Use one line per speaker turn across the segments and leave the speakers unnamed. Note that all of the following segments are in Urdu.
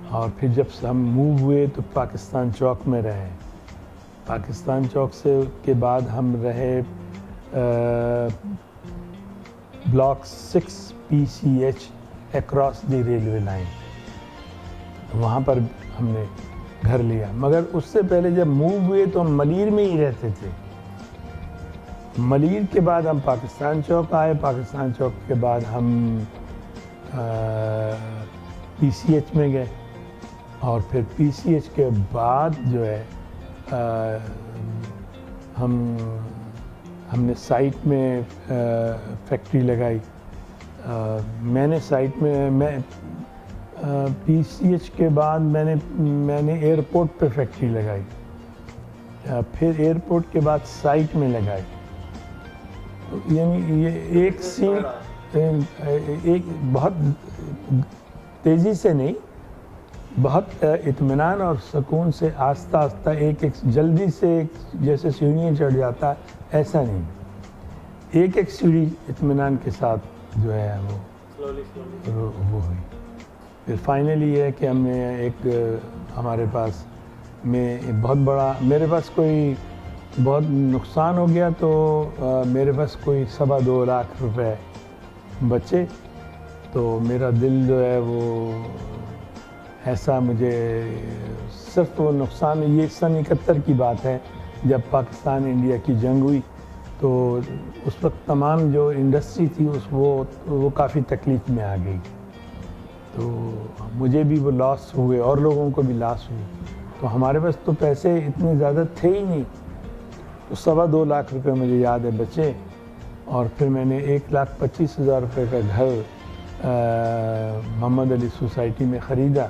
اور پھر جب ہم موو ہوئے تو پاکستان چوک میں رہے. پاکستان چوک کے بعد ہم رہے block 6 PCH across the railway line. وہاں پر ہم نے گھر لیا. مگر اس سے پہلے جب موو ہوئے تو ہم ملیر میں ہی رہتے تھے. ملیر کے بعد ہم پاکستان چوک آئے. پاکستان چوک کے بعد ہم PCH میں گئے. اور پھر PCH کے بعد جو ہے ہم نے سائٹ میں فیکٹری لگائی. میں نے سائٹ میں PCH کے بعد میں نے ایئرپورٹ پہ فیکٹری لگائی. پھر ایئرپورٹ کے بعد سائٹ میں لگائی. یعنی یہ ایک بہت تیزی سے نہیں، بہت اطمینان اور سکون سے آہستہ آہستہ ایک جلدی سے جیسے سیڑھیاں چڑھ جاتا ہے ایسا نہیں. ایک سیڑھی اطمینان کے ساتھ جو ہے وہ ہوئی. پھر فائنلی یہ ہے کہ ہم نے ایک ہمارے پاس میں بہت بڑا، میرے پاس کوئی بہت نقصان ہو گیا تو میرے پاس کوئی 2.25 لاکھ روپے بچے. تو میرا دل جو ہے وہ ایسا، مجھے صرف وہ نقصان، یہ سن 71 کی بات ہے جب پاکستان انڈیا کی جنگ ہوئی تو اس وقت تمام جو انڈسٹری تھی وہ کافی تکلیف میں آ گئی. تو مجھے بھی وہ لاس ہوئے اور لوگوں کو بھی لاس ہوئی. تو ہمارے پاس تو پیسے اتنے زیادہ تھے ہی نہیں. تو 2.25 لاکھ روپے مجھے یاد ہے بچے. اور پھر میں نے 1,25,000 روپے کا گھر محمد علی سوسائٹی میں خریدا.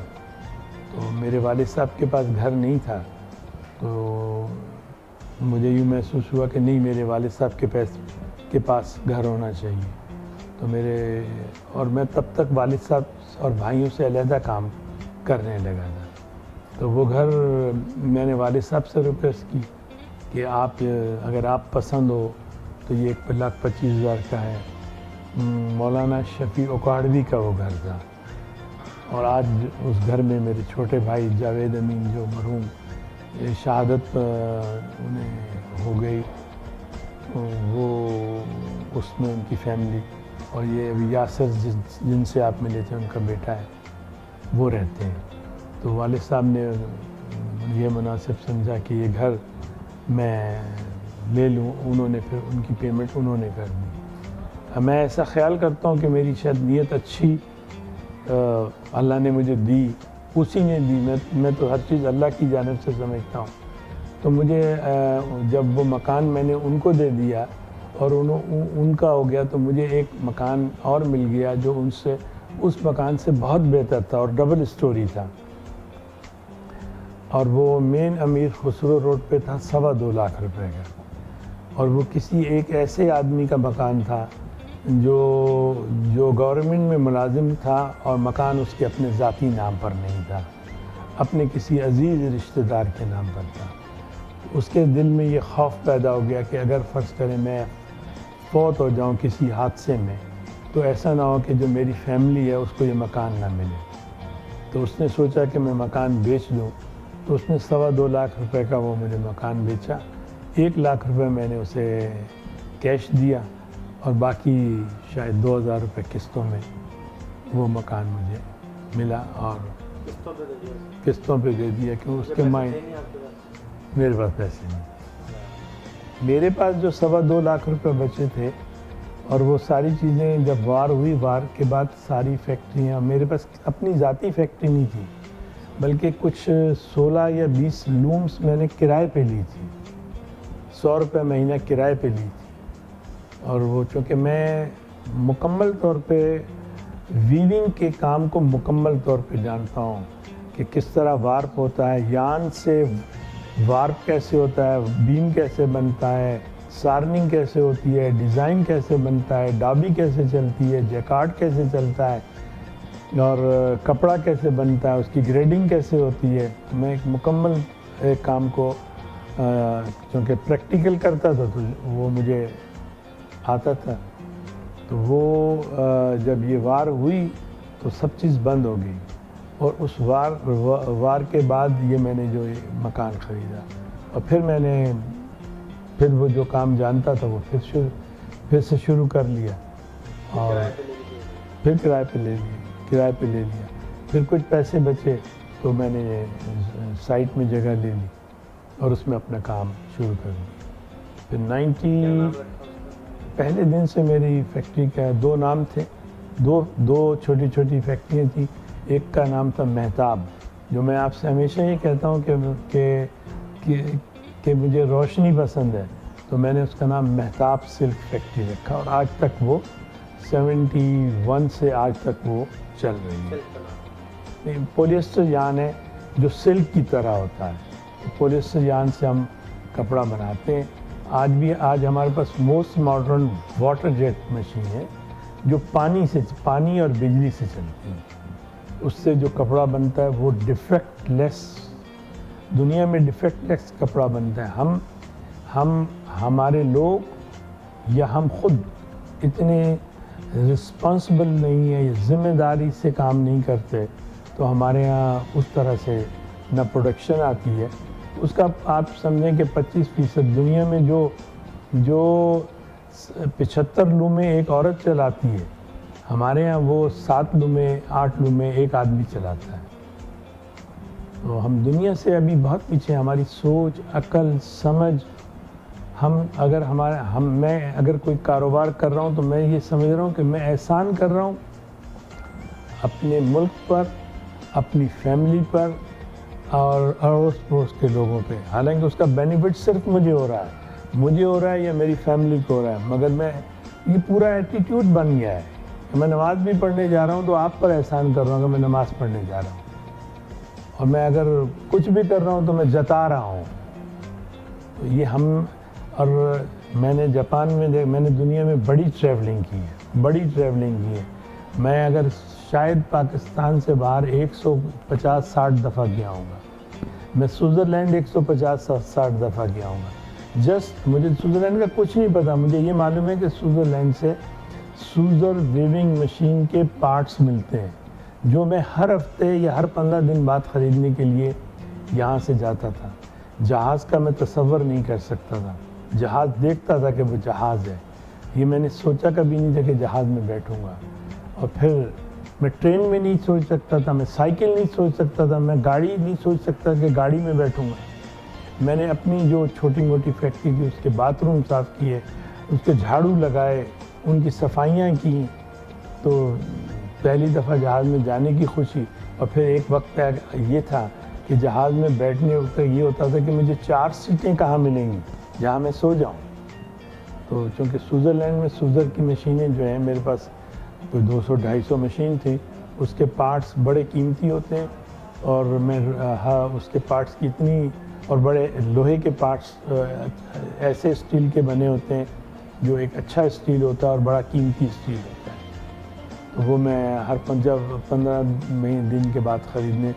تو میرے والد صاحب کے پاس گھر نہیں تھا. تو مجھے یوں محسوس ہوا کہ نہیں، میرے والد صاحب کے پاس گھر ہونا چاہیے. تو میں تب تک والد صاحب اور بھائیوں سے علیحدہ کام کرنے لگا تھا. تو وہ گھر میں نے والد صاحب سے ریکویسٹ کی کہ اگر آپ پسند ہو تو یہ 1,25,000 کا ہے. مولانا شفیع اکاڑوی کا وہ گھر تھا. اور آج اس گھر میں میرے چھوٹے بھائی جاوید امین جو مرحوم شہادت انہیں ہو گئی، وہ اس میں ان کی فیملی، اور یہ ابھی یاسر جن سے آپ ملے تھے ان کا بیٹا ہے، وہ رہتے ہیں. تو والد صاحب نے یہ مناسب سمجھا کہ یہ گھر میں لے لوں. انہوں نے پھر ان کی پیمنٹ انہوں نے کر دی. میں ایسا خیال کرتا ہوں کہ میری شاید نیت اچھی اللہ نے مجھے دی، اسی نے دی. میں تو ہر چیز اللہ کی جانب سے سمجھتا ہوں. تو مجھے جب وہ مکان میں نے ان کو دے دیا اور ان کا ہو گیا تو مجھے ایک مکان اور مل گیا جو اس مکان سے بہت بہتر تھا اور ڈبل اسٹوری تھا. اور وہ مین امیر خسرو روڈ پہ تھا 2.25 لاکھ روپے کا. اور وہ کسی ایک ایسے آدمی کا مکان تھا جو گورنمنٹ میں ملازم تھا اور مکان اس کے اپنے ذاتی نام پر نہیں تھا، اپنے کسی عزیز رشتہ دار کے نام پر تھا. اس کے دل میں یہ خوف پیدا ہو گیا کہ اگر فرض کریں میں فوت ہو جاؤں کسی حادثے میں تو ایسا نہ ہو کہ جو میری فیملی ہے اس کو یہ مکان نہ ملے. تو اس نے سوچا کہ میں مکان بیچ دوں. تو اس نے 2.25 لاکھ روپے کا وہ مجھے مکان بیچا. 1 لاکھ روپے میں نے اسے کیش دیا اور باقی شاید 2,000 روپے قسطوں میں وہ مکان مجھے ملا. اور قسطوں پہ دے دیا کہ اس کے میرے پاس پیسے نہیں. میرے پاس جو 2.25 لاکھ روپے بچے تھے اور وہ ساری چیزیں جب وار ہوئی، وار کے بعد ساری فیکٹریاں، میرے پاس اپنی ذاتی فیکٹری نہیں تھی بلکہ کچھ 16 یا 20 لومس میں نے کرائے پہ لی تھی. 100 روپے مہینہ کرائے پہ لی تھی. اور وہ چونکہ میں مکمل طور پہ ویونگ کے کام کو مکمل طور پہ جانتا ہوں کہ کس طرح وارپ ہوتا ہے، یارن سے وارپ کیسے ہوتا ہے، بیم کیسے بنتا ہے، سارننگ کیسے ہوتی ہے، ڈیزائن کیسے بنتا ہے، ڈابی کیسے چلتی ہے، جیکارڈ کیسے چلتا ہے، اور کپڑا کیسے بنتا ہے، اس کی گریڈنگ کیسے ہوتی ہے. میں ایک مکمل ایک کام کو چونکہ پریکٹیکل کرتا تھا تو وہ مجھے آتا تھا. تو وہ جب یہ وار ہوئی تو سب چیز بند ہو گئی، اور اس وار کے بعد یہ میں نے جو مکان خریدا، اور پھر وہ جو کام جانتا تھا وہ پھر سے شروع کر لیا، اور پھر کرائے پہ لے لیا۔ پھر کچھ پیسے بچے تو میں نے سائٹ میں جگہ لے لی اور اس میں اپنا کام شروع کر دیا۔ پھر پہلے دن سے میری فیکٹری کا 2 نام تھے، دو چھوٹی چھوٹی فیکٹریاں تھیں۔ ایک کا نام تھا مہتاب، جو میں آپ سے ہمیشہ یہ کہتا ہوں کہ مجھے روشنی پسند ہے، تو میں نے اس کا نام مہتاب سلک فیکٹری رکھا، اور آج تک وہ 71 سے آج تک وہ چل رہی ہے۔ پولیسٹر یارن ہے جو سلک کی طرح ہوتا ہے، پولیسٹر یارن سے ہم کپڑا بناتے ہیں۔ آج ہمارے پاس most modern water jet machine ہے جو پانی اور بجلی سے چلتی ہے۔ اس سے جو کپڑا بنتا ہے وہ ڈیفیکٹ لیس، دنیا میں ڈیفیکٹ لیس کپڑا بنتا ہے۔ ہمارے لوگ یا ہم خود اتنے رسپانسبل نہیں ہیں، ذمہ داری سے کام نہیں کرتے، تو ہمارے ہاں اس طرح سے نہ پروڈکشن آتی ہے۔ اس کا آپ سمجھیں کہ 25% دنیا میں جو 75 لومیں ایک عورت چلاتی ہے، ہمارے ہاں وہ 7 لومیں 8 لومیں ایک آدمی چلاتا ہے۔ تو ہم دنیا سے ابھی بہت پیچھے، ہماری سوچ، عقل، سمجھ، میں اگر کوئی کاروبار کر رہا ہوں تو میں یہ سمجھ رہا ہوں کہ میں احسان کر رہا ہوں اپنے ملک پر، اپنی فیملی پر اور اڑوس پڑوس کے لوگوں پہ، حالانکہ اس کا بینیفٹ صرف مجھے ہو رہا ہے یا میری فیملی کو ہو رہا ہے، مگر یہ پورا ایٹیٹیوڈ بن گیا ہے کہ میں نماز بھی پڑھنے جا رہا ہوں تو آپ پر احسان کر رہا ہوں کہ میں نماز پڑھنے جا رہا ہوں، اور میں اگر کچھ بھی کر رہا ہوں تو میں جتا رہا ہوں۔ تو یہ اور میں نے جاپان میں نے دنیا میں بڑی ٹریولنگ کی ہے۔ میں اگر شاید پاکستان سے باہر 150-60 دفعہ گیا ہوں گا، میں سوئٹزرلینڈ 150-60 دفعہ گیا ہوں گا۔ جسٹ مجھے سوئٹزرلینڈ کا کچھ نہیں پتا، مجھے یہ معلوم ہے کہ سوئٹزرلینڈ سے سوزر ویونگ مشین کے پارٹس ملتے ہیں، جو میں ہر ہفتے یا ہر 15 دن بعد خریدنے کے لیے یہاں سے جاتا تھا۔ جہاز کا میں تصور نہیں کر سکتا تھا، جہاز دیکھتا تھا کہ وہ جہاز ہے، یہ میں نے سوچا کبھی نہیں تھا کہ جہاز میں بیٹھوں گا۔ اور پھر میں ٹرین میں نہیں سوچ سکتا تھا، میں سائیکل نہیں سوچ سکتا تھا، میں گاڑی نہیں سوچ سکتا کہ گاڑی میں بیٹھوں گا۔ میں نے اپنی جو چھوٹی موٹی فیکٹری کی، اس کے باتھ روم صاف کیے، اس کے جھاڑو لگائے، ان کی صفائیاں کی، تو پہلی دفعہ جہاز میں جانے کی خوشی۔ اور پھر ایک وقت یہ تھا کہ جہاز میں بیٹھنے وقت یہ ہوتا تھا کہ مجھے 4 سیٹیں کہاں ملیں گی جہاں میں سو جاؤں۔ تو چونکہ سوئٹزرلینڈ میں سوزر کی مشینیں جو ہیں، میرے پاس کوئی 200-250 مشین تھی، اس کے پارٹس بڑے قیمتی ہوتے ہیں، اور میں اس کے پارٹس کی اور بڑے لوہے کے پارٹس ایسے اسٹیل کے بنے ہوتے ہیں جو ایک اچھا اسٹیل ہوتا ہے اور بڑا قیمتی اسٹیل ہوتا ہے۔ تو وہ میں ہر 15 دن کے بعد خریدنے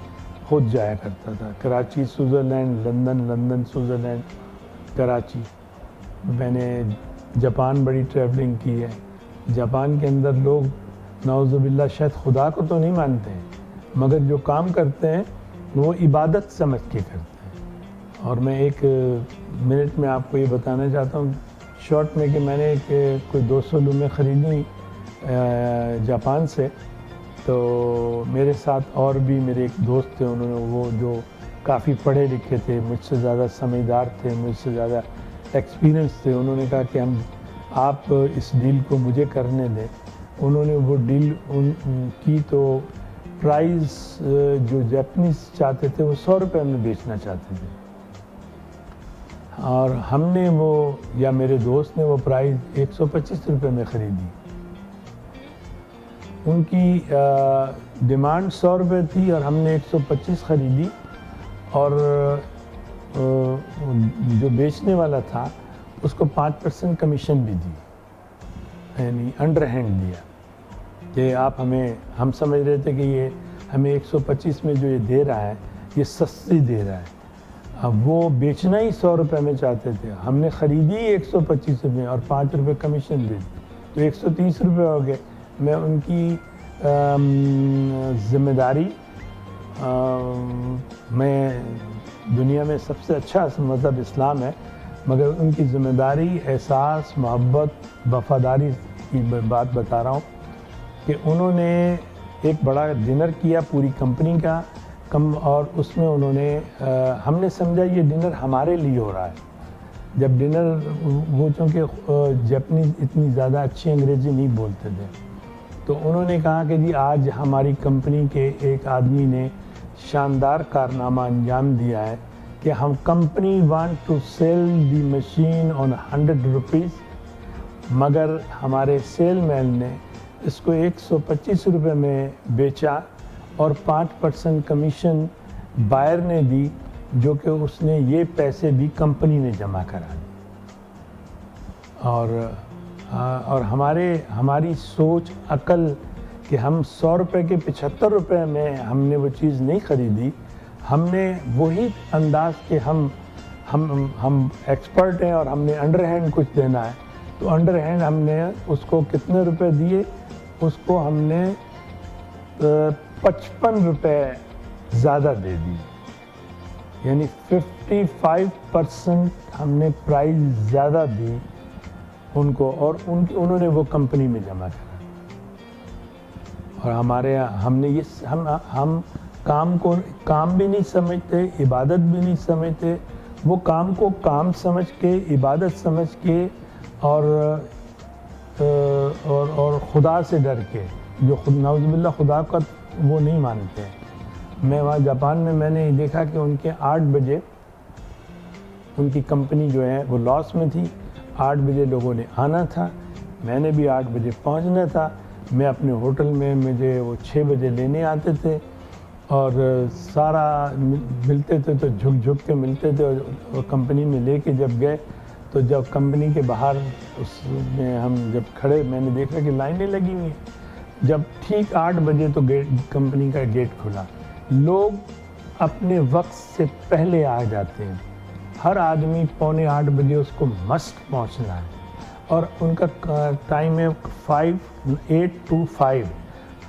خود جایا کرتا تھا۔ Karachi Switzerland, London Switzerland, Karachi. میں نے جاپان بڑی ٹریولنگ کی ہے۔ جاپان کے اندر لوگ نعوذ باللہ شاید خدا کو تو نہیں مانتے ہیں، مگر جو کام کرتے ہیں وہ عبادت سمجھ کے کرتے ہیں۔ اور میں 1 منٹ میں آپ کو یہ بتانا چاہتا ہوں شارٹ میں، کہ میں نے کوئی 200 لومیں خریدی جاپان سے۔ تو میرے ساتھ اور بھی میرے ایک دوست تھے، انہوں نے وہ جو کافی پڑھے لکھے تھے، مجھ سے زیادہ سمجھدار تھے، مجھ سے زیادہ ایکسپیرینس تھے، انہوں نے کہا کہ آپ اس ڈیل کو مجھے کرنے دیں۔ انہوں نے وہ ڈیل کی، تو پرائز جو جاپنیز چاہتے تھے وہ 100 روپے میں بیچنا چاہتے تھے، اور ہم نے یا میرے دوست نے وہ پرائز 125 روپے میں خریدی۔ ان کی ڈیمانڈ 100 روپے تھی اور ہم نے 125 خریدی، اور جو بیچنے والا تھا اس کو 5% کمیشن بھی دی، یعنی انڈر ہینڈ دیا، کہ ہم سمجھ رہے تھے کہ یہ ہمیں 125 میں جو یہ دے رہا ہے یہ سستی دے رہا ہے۔ اب وہ بیچنا ہی 100 روپے میں چاہتے تھے، ہم نے خریدی 125 میں اور 5 روپے کمیشن بھی دی۔ تو 130 روپے ہو گئے. میں ان کی ذمہ داری، میں دنیا میں سب سے اچھا مذہب اسلام ہے، مگر ان کی ذمہ داری، احساس، محبت، وفاداری کی بات بتا رہا ہوں کہ انہوں نے ایک بڑا ڈنر کیا پوری کمپنی کا، اور اس میں انہوں نے ہم نے سمجھا یہ ڈنر ہمارے لیے ہو رہا ہے. جب ڈنر، وہ چونکہ جاپنیز اتنی زیادہ اچھی انگریزی نہیں بولتے تھے، تو انہوں نے کہا کہ جی آج ہماری کمپنی کے ایک آدمی نے شاندار کارنامہ انجام دیا ہے کہ ہم company want to sell the machine on 100 rupees, مگر ہمارے سیل مین نے اس کو 125 روپے میں بیچا اور 5% کمیشن بائر نے دی، جو کہ اس نے یہ پیسے بھی کمپنی نے جمع کرا دی. اور ہماری سوچ، عقل کہ ہم 100 روپے کے 75 روپے میں ہم نے وہ چیز نہیں خریدی، ہم نے وہی انداز کہ ہم ایکسپرٹ ہیں اور ہم نے انڈر ہینڈ کچھ دینا ہے، تو انڈر ہینڈ ہم نے اس کو کتنے روپے دیے، اس کو ہم نے 55 روپے زیادہ دے دی، یعنی 55% ہم نے پرائز زیادہ دی ان کو، اور انہوں نے وہ کمپنی میں جمع کرا. اور ہم نے یہ ہم کام کو کام بھی نہیں سمجھتے، عبادت بھی نہیں سمجھتے، وہ کام کو کام سمجھ کے، عبادت سمجھ کے، اور خدا سے ڈر کے، جو نعوذ باللہ خدا کا وہ نہیں مانتے. میں وہاں جاپان میں نے دیکھا کہ ان کے 8 بجے ان کی کمپنی جو ہے وہ لاس میں تھی، 8 بجے لوگوں نے آنا تھا، میں نے بھی 8 بجے پہنچنا تھا. میں اپنے ہوٹل میں، مجھے وہ 6 بجے لینے آتے تھے اور سارا ملتے تھے تو جھک کے ملتے تھے، اور کمپنی میں لے کے جب گئے تو جب کمپنی کے باہر اس میں ہم جب کھڑے، میں نے دیکھا کہ لائنیں لگی ہوئی ہیں. جب ٹھیک 8 بجے تو کمپنی کا گیٹ کھلا، لوگ اپنے وقت سے پہلے آ جاتے ہیں. ہر آدمی 7:45 بجے اس کو مسٹ پہنچنا ہے، اور ان کا ٹائم ہے 8 to 5.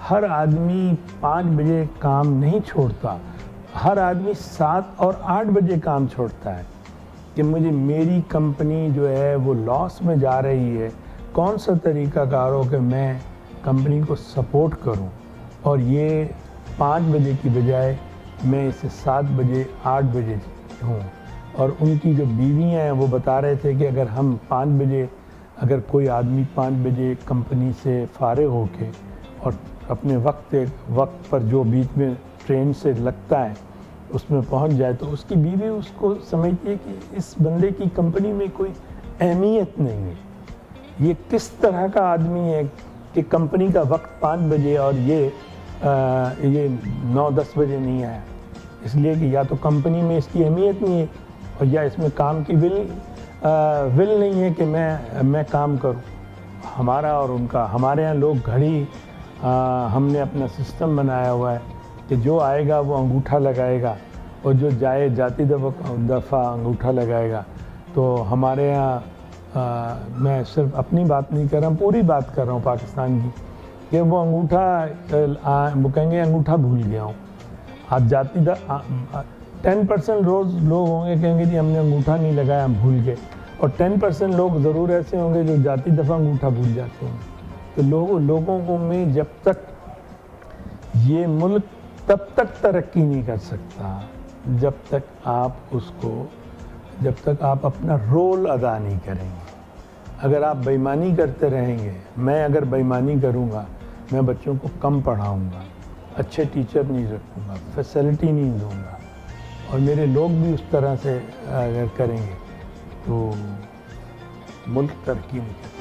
ہر آدمی 5 بجے کام نہیں چھوڑتا، ہر آدمی 7 اور 8 بجے کام چھوڑتا ہے کہ میری کمپنی جو ہے وہ لاس میں جا رہی ہے، کون سا طریقہ کار ہو کہ میں کمپنی کو سپورٹ کروں، اور یہ 5 بجے کی بجائے میں اسے 7 بجے 8 بجے ہوں. اور ان کی جو بیویاں ہیں وہ بتا رہے تھے کہ اگر ہم 5 بجے، اگر کوئی آدمی 5 بجے کمپنی سے فارغ ہو کے اور اپنے وقت پر جو بیچ میں ٹرین سے لگتا ہے اس میں پہنچ جائے، تو اس کی بیوی اس کو سمجھتی ہے کہ اس بندے کی کمپنی میں کوئی اہمیت نہیں ہے، یہ کس طرح کا آدمی ہے کہ کمپنی کا وقت 5 بجے اور یہ 9-10 بجے نہیں آیا. اس لیے کہ یا تو کمپنی میں اس کی اہمیت نہیں ہے، اور یا اس میں کام کی ول نہیں ہے کہ میں کام کروں. ہمارا اور ان کا، ہمارے ہاں لوگ گھڑی، ہم نے اپنا سسٹم بنایا ہوا ہے کہ جو آئے گا وہ انگوٹھا لگائے گا، اور جو جاتی دفعہ انگوٹھا لگائے گا. تو ہمارے ہاں میں صرف اپنی بات نہیں کر رہا ہوں، پوری بات کر رہا ہوں پاکستان کی، کہ وہ انگوٹھا، وہ کہیں گے انگوٹھا بھول گیا ہوں. آپ 10% لوگ ہوں گے کہیں گے جی ہم نے انگوٹھا نہیں لگایا، ہم بھول گئے، اور 10% لوگ ضرور ایسے ہوں گے جو جاتی دفعہ انگوٹھا بھول جاتے ہیں. تو لوگوں کو میں جب تک یہ ملک تب تک ترقی نہیں کر سکتا جب تک آپ اپنا رول ادا نہیں کریں گے. اگر آپ بےایمانی کرتے رہیں گے، میں اگر بےایمانی کروں گا، میں بچوں کو کم پڑھاؤں گا، اچھے ٹیچر نہیں رکھوں گا، فیسلٹی نہیں دوں گا، اور میرے لوگ بھی اس طرح سے اگر کریں گے تو ملک ترقی نہیں کرے.